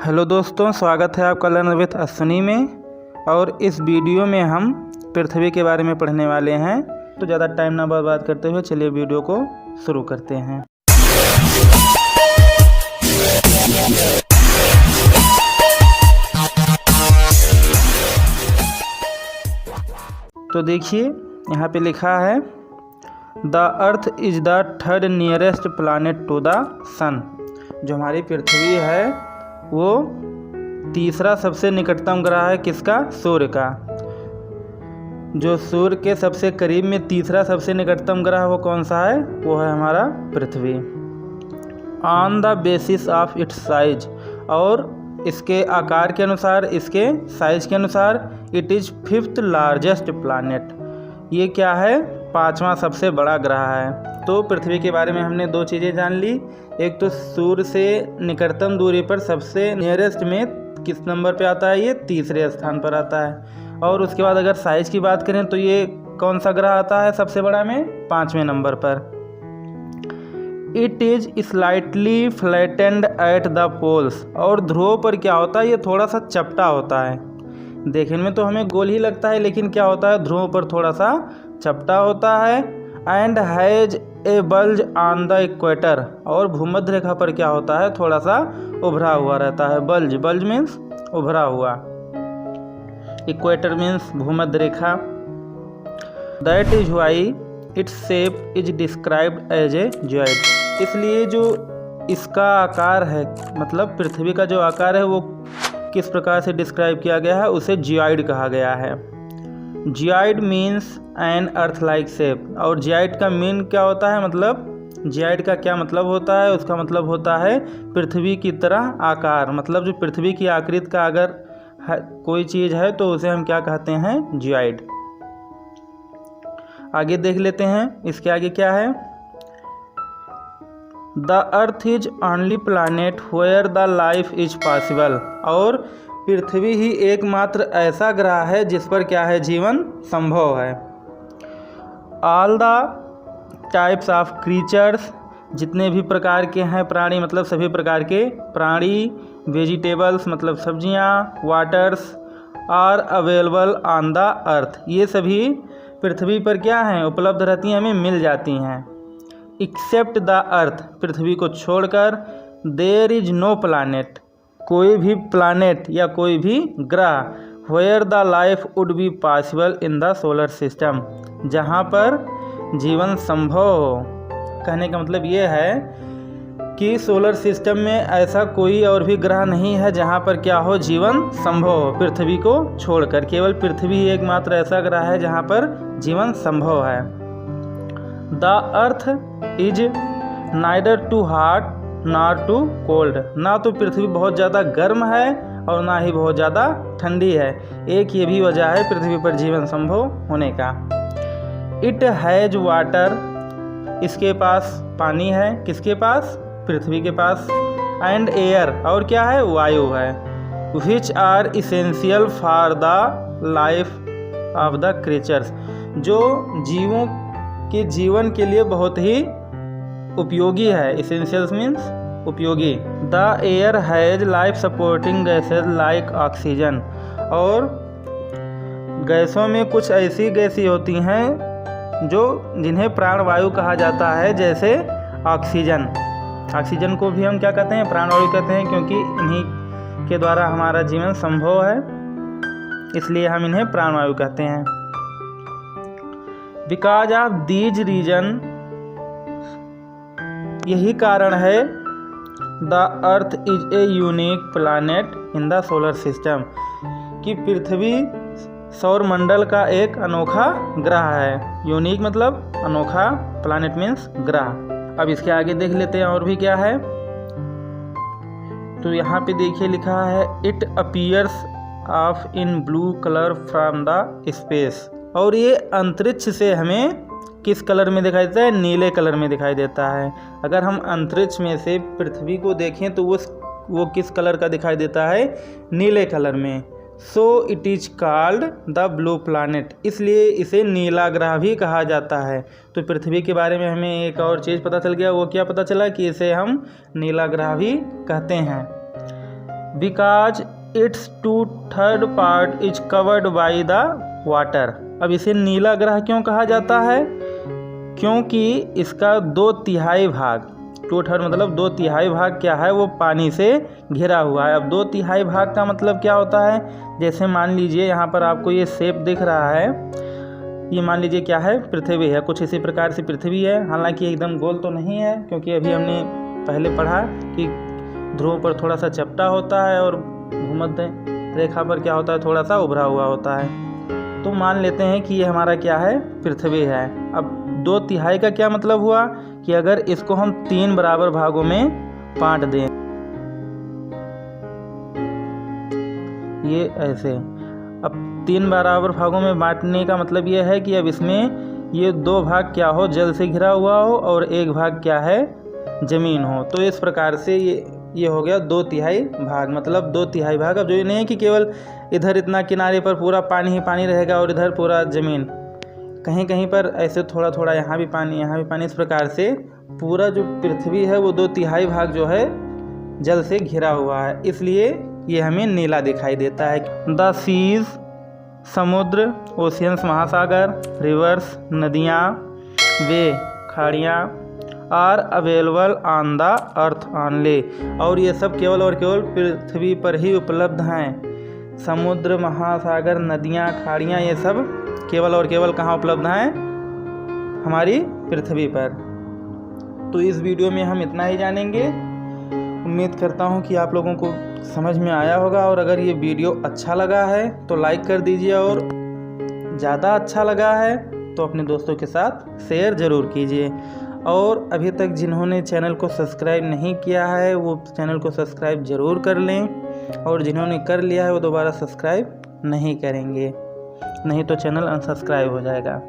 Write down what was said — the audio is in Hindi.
हेलो दोस्तों, स्वागत है आपका लर्न विथ अश्विनी में। और इस वीडियो में हम पृथ्वी के बारे में पढ़ने वाले हैं। तो ज़्यादा टाइम ना बर्बाद करते हुए चलिए वीडियो को शुरू करते हैं। तो देखिए यहाँ पे लिखा है the earth is the third nearest planet to the sun. जो हमारी पृथ्वी है वो तीसरा सबसे निकटतम ग्रह है। किसका? सूर्य का। जो सूर्य के सबसे करीब में तीसरा सबसे निकटतम ग्रह वो कौन सा है? वो है हमारा पृथ्वी। On the basis of its size, और इसके आकार के अनुसार, इसके साइज के अनुसार it is fifth largest planet. ये क्या है? पांचवा सबसे बड़ा ग्रह है। तो पृथ्वी के बारे में हमने दो चीज़ें जान ली। एक तो सूर्य से निकटतम दूरी पर सबसे नियरेस्ट में किस नंबर पे आता है? ये तीसरे स्थान पर आता है। और उसके बाद अगर साइज की बात करें तो ये कौन सा ग्रह आता है सबसे बड़ा में? पांचवें नंबर पर। It is slightly flattened at the poles, और ध्रुवों पर क्या होता है? ये थोड़ा सा चपटा होता है। देखने में तो हमें गोल ही लगता है, लेकिन क्या होता है? ध्रुवों पर थोड़ा सा चपटा होता है। And has a bulge on the equator, और भूमध्य रेखा पर क्या होता है? थोड़ा सा उभरा हुआ रहता है। बल्ज, बल्ज मीन्स उभरा हुआ, इक्वेटर मीन्स भूमध्य रेखा। That is why its shape is described as a geoid. इसलिए जो इसका आकार है, मतलब पृथ्वी का जो आकार है वो किस प्रकार से डिस्क्राइब किया गया है? उसे जियोइड कहा गया है। Geoid means an earth like shape. और जियोइड का मीन क्या होता है? मतलब जियोइड का क्या मतलब होता है? उसका मतलब होता है पृथ्वी की तरह आकार। मतलब जो पृथ्वी की आकृति का अगर कोई चीज़ है तो उसे हम क्या कहते हैं? जियोइड। आगे देख लेते हैं इसके आगे क्या है। The earth is only planet where the life is possible, और पृथ्वी ही एकमात्र ऐसा ग्रह है जिस पर क्या है? जीवन संभव है। All the types of creatures, जितने भी प्रकार के हैं प्राणी, मतलब सभी प्रकार के प्राणी, वेजिटेबल्स मतलब सब्जियां, waters are available on the earth, ये सभी पृथ्वी पर क्या हैं? उपलब्ध रहती हैं, हमें मिल जाती हैं। एक्सेप्ट द अर्थ, पृथ्वी को छोड़कर। देयर इज नो प्लानेट, कोई भी प्लानेट या कोई भी ग्रह। Where the life would be possible in the solar system, जहाँ पर जीवन संभव हो। कहने का मतलब ये है कि सोलर सिस्टम में ऐसा कोई और भी ग्रह नहीं है जहाँ पर क्या हो? जीवन संभव हो, पृथ्वी को छोड़कर। केवल पृथ्वी ही एकमात्र ऐसा ग्रह है जहाँ पर जीवन संभव है। The earth is neither too hot not too cold, ना तो पृथ्वी बहुत ज़्यादा गर्म है और ना ही बहुत ज़्यादा ठंडी है। एक ये भी वजह है पृथ्वी पर जीवन संभव होने का। इट हैज वाटर, इसके पास पानी है। किसके पास? पृथ्वी के पास। एंड एयर, और क्या है? वायु है। Which are essential for the life of the creatures, जो जीवों के जीवन के लिए बहुत ही उपयोगी है। इसेंशियल्स मीन्स उपयोगी। The air has life supporting gases like oxygen, और गैसों में कुछ ऐसी गैसें होती हैं जो जिन्हें प्राणवायु कहा जाता है, जैसे ऑक्सीजन। ऑक्सीजन को भी हम क्या कहते हैं? प्राणवायु कहते हैं, क्योंकि इन्हीं के द्वारा हमारा जीवन संभव है, इसलिए हम इन्हें प्राणवायु कहते हैं। बिकॉज ऑफ दीज रीजन, यही कारण है the earth is a unique planet in the solar system, कि पृथ्वी सौर मंडल का एक अनोखा ग्रह है। यूनिक मतलब अनोखा, प्लानेट मीन्स ग्रह। अब इसके आगे देख लेते हैं और भी क्या है। तो यहाँ पे देखिए लिखा है it appears of in blue colour from the space, और ये अंतरिक्ष से हमें किस कलर में दिखाई देता है? नीले कलर में दिखाई देता है। अगर हम अंतरिक्ष में से पृथ्वी को देखें तो वो किस कलर का दिखाई देता है? नीले कलर में। So it is called the blue planet, इसलिए इसे नीला ग्रह भी कहा जाता है। तो पृथ्वी के बारे में हमें एक और चीज़ पता चल गया। वो क्या पता चला? कि इसे हम नीला ग्रह भी कहते हैं। Because it's 2/3 part is covered by the water. अब इसे नीला ग्रह क्यों कहा जाता है? क्योंकि इसका 2/3 भाग, 2/3 मतलब 2/3 भाग क्या है, वो पानी से घिरा हुआ है। अब 2/3 भाग का मतलब क्या होता है? जैसे मान लीजिए यहाँ पर आपको ये शेप दिख रहा है, ये मान लीजिए क्या है, पृथ्वी है। कुछ इसी प्रकार से पृथ्वी है, हालांकि एकदम गोल तो नहीं है, क्योंकि अभी हमने पहले पढ़ा कि ध्रुव पर थोड़ा सा चपटा होता है और भूमध्य रेखा पर क्या होता है, थोड़ा सा उभरा हुआ होता है। तो मान लेते हैं कि ये हमारा क्या है, पृथ्वी है। अब 2/3 का क्या मतलब हुआ कि अगर इसको हम 3 बराबर भागों में बांट दें, ये ऐसे, अब 3 बराबर भागों में बांटने का मतलब ये है कि अब इसमें ये 2 भाग क्या हो, जल से घिरा हुआ हो और 1 भाग क्या है, ज़मीन हो। तो इस प्रकार से ये हो गया 2/3 भाग, मतलब 2/3 भाग। अब जो ये नहीं है कि केवल इधर इतना किनारे पर पूरा पानी ही पानी रहेगा और इधर पूरा ज़मीन, कहीं कहीं पर ऐसे थोड़ा थोड़ा यहाँ भी पानी यहाँ भी पानी, इस प्रकार से पूरा जो पृथ्वी है वो 2/3 भाग जो है जल से घिरा हुआ है, इसलिए ये हमें नीला दिखाई देता है। द सीज, समुद्र, ओशियंस महासागर, रिवर्स नदियाँ, वे खाड़ियाँ, are available on the earth only, और ये सब केवल और केवल पृथ्वी पर ही उपलब्ध हैं। समुद्र, महासागर, नदियाँ, खाड़ियाँ, ये सब केवल और केवल कहाँ उपलब्ध हैं, हमारी पृथ्वी पर। तो इस वीडियो में हम इतना ही जानेंगे। उम्मीद करता हूँ कि आप लोगों को समझ में आया होगा, और अगर ये वीडियो अच्छा लगा है तो लाइक कर दीजिए, और ज़्यादा अच्छा लगा है तो अपने दोस्तों के साथ शेयर ज़रूर कीजिए। और अभी तक जिन्होंने चैनल को सब्सक्राइब नहीं किया है वो चैनल को सब्सक्राइब ज़रूर कर लें, और जिन्होंने कर लिया है वो दोबारा सब्सक्राइब नहीं करेंगे, नहीं तो चैनल अनसब्सक्राइब हो जाएगा।